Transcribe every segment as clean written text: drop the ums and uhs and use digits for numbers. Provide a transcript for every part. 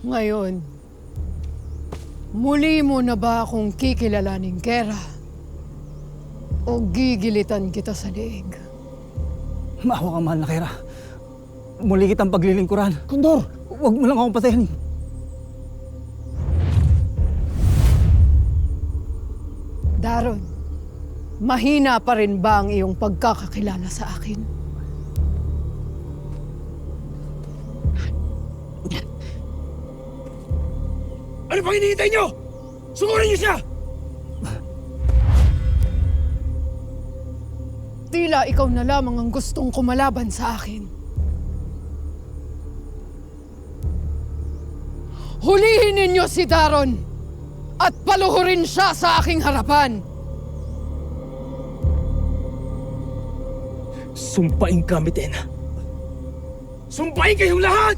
Ngayon, muli mo na ba akong kikilalaning Kera? O gigilitan kita sa leeg? Maawa ka, mahal na Kera. Muli kitang paglilingkuran. Kondor! Huwag mo lang akong patayin. Daron, mahina pa rin ba ang iyong pagkakakilala sa akin? Ano pang hinihintay nyo? Sugurin niyo siya! Tila ikaw na lamang ang gustong kumalaban sa akin. Hulihin ninyo si Daron at paluhurin siya sa aking harapan. Sumpain kami, Tena. Sumpain kayong lahat!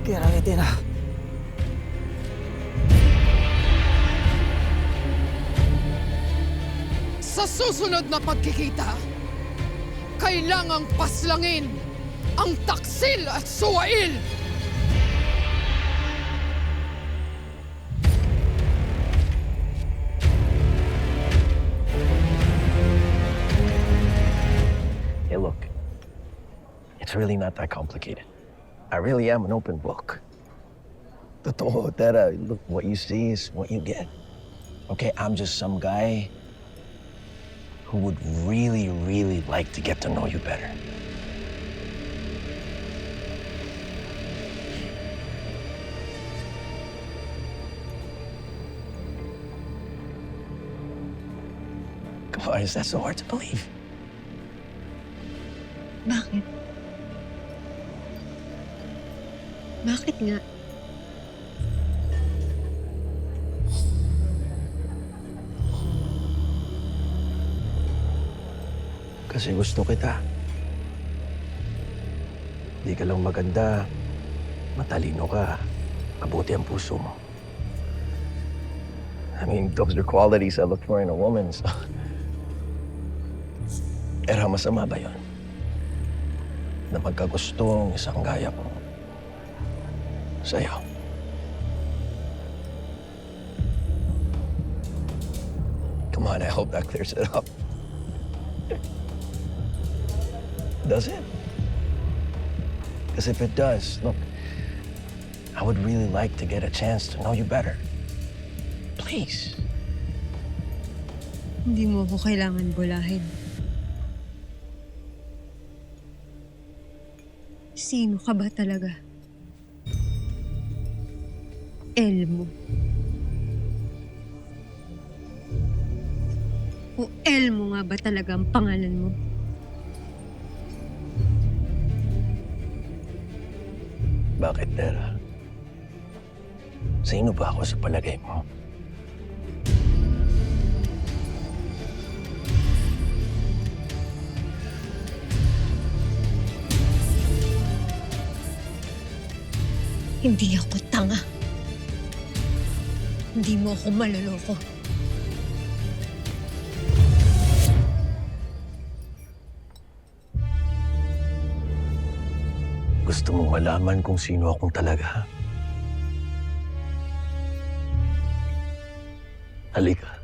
Kera, Tena. Sa susunod na pagkikita, kailangang paslangin ang taksil at suwail. Hey, look. It's really not that complicated. I really am an open book. Totoo, Tera. Look, what you see is what you get. Okay, I'm just some guy who would really, really like to get to know you better. Come on, is that so hard to believe? Bakit? Bakit nga? Kasi gusto kita. Di ka lang maganda, matalino ka, mabuti ang puso mo. I mean, those are qualities I look for in a woman, so... Pero masama ba yun? Na magkagusto ang isang gaya ko sa'yo. Come on, I hope that clears it up. Does it? Because if it does, look, I would really like to get a chance to know you better. Please. Hindi mo ko kailangan bulahin. Sino ka ba talaga? Elmo. O Elmo nga ba talaga ang pangalan mo? Bakit, Tera? Sino ba ako sa palagay mo? Hindi ako tanga. Hindi mo ako maloloko. Gusto mong malaman kung sino akong talaga? Halika.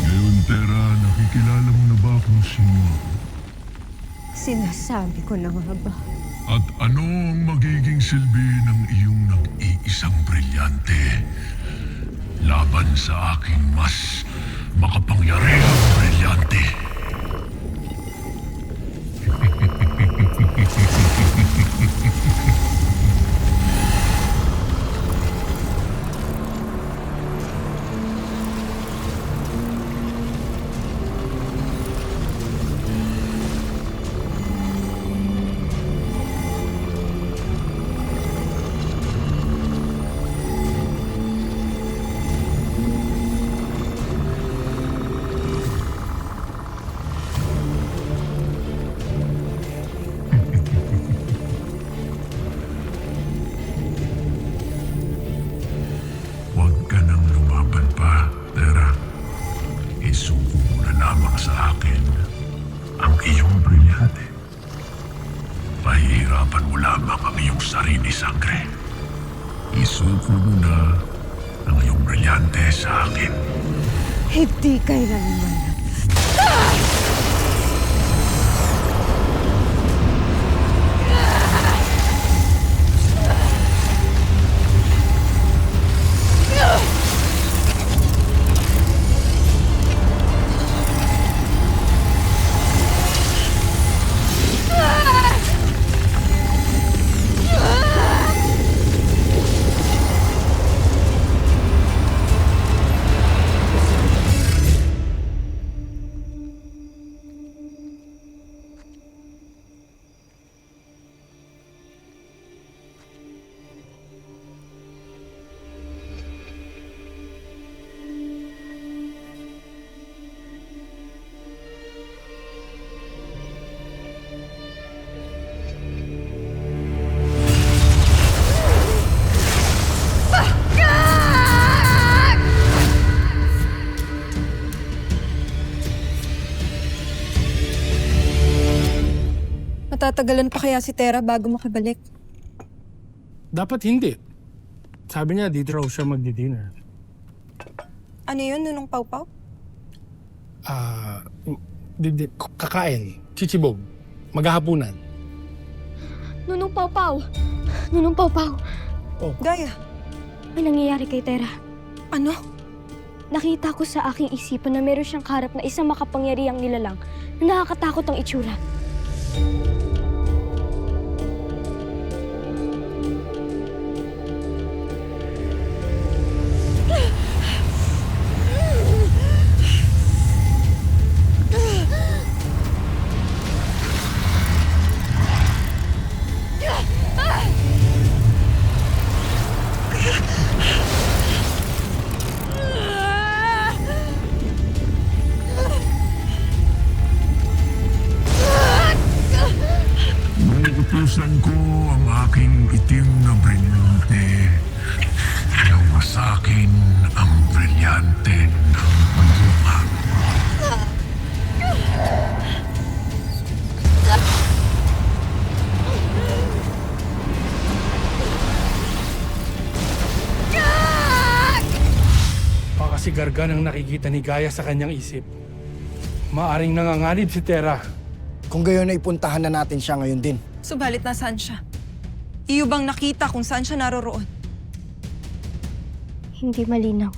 Ngayon, Tera, nakikilala mo na ba kung sino ako? Sinasabi ko na nga ba? At ano ang magiging silbi ng iyong nag-iisang brilyante laban sa aking mas makapangyarihang brilyante? pag-isipan mo lamang ang iyong sarili, sangre. Isuko mo na ang iyong brilyante sa akin. Hindi kailanman. Matatagalan pa kaya si Tera bago makabalik? Dapat hindi. Sabi niya, dito raw siya magdi-dinner. Ano yun, Nunong Pawpaw? Kakain. Chichibog. Maghahapunan. Nunong Pawpaw! Nunong Pawpaw! Gaya, May nangyayari kay Tera. ano? Nakita ko sa aking isipan na meron siyang kaharap na isang makapangyarihang nilalang na nakakatakot ang itsura. Utusan ko ang aking itim na brilyante na wasakin ang brilyante ng bansa. Baka si Gargan ang nakikita ni Gaia sa kanyang isip. Maaring nanganganib si Tera. Kung gayon ay puntahan na natin siya ngayon din. Subalit nasaan siya? Iyo bang nakita kung saan siya naroroon? Hindi malinaw.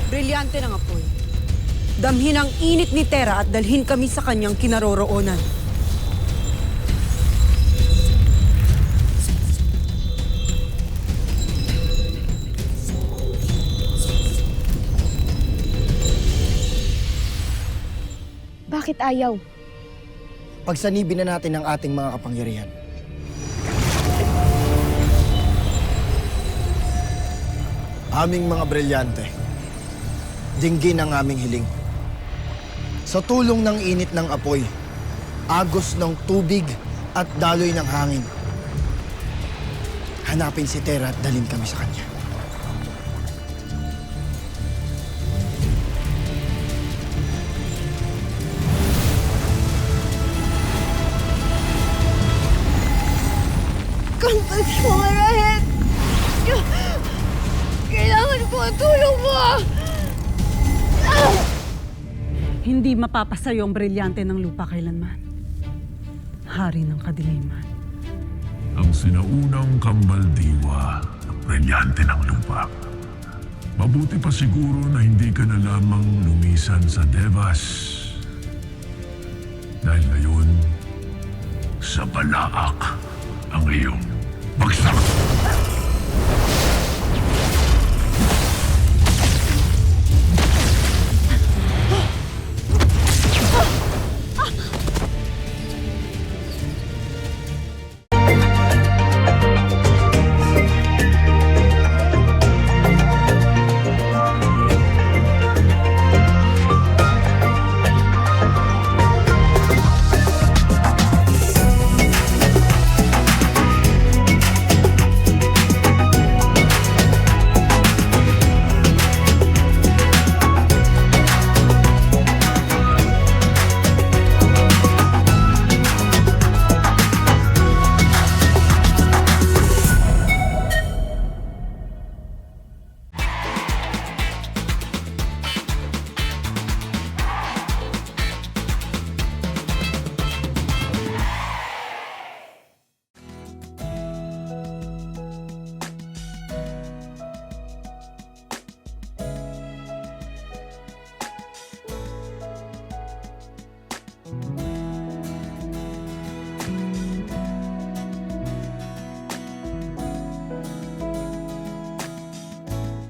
Brilyante ng apoy. Damhin ang init ni Tera at dalhin kami sa kanyang kinaroroonan. Bakit ayaw? Pagsanibin na natin ang ating mga kapangyarihan. Aming mga brilyante, dinggin ang aming hiling. Sa tulong ng init ng apoy, agos ng tubig at daloy ng hangin, hanapin si Tera at dalhin kami sa kanya. Kampas mo, Rahet! Kailangan ko ang tulong mo! Hindi mapapasayo ang brilyante ng lupa kailanman. Hari ng kadiliman. Ang sinaunang kambaldiwa ng brilyante ng lupa. Mabuti pa siguro na hindi ka na lamang lumisan sa Devas. Dahil ngayon, sa Balaak ang iyong bagsak.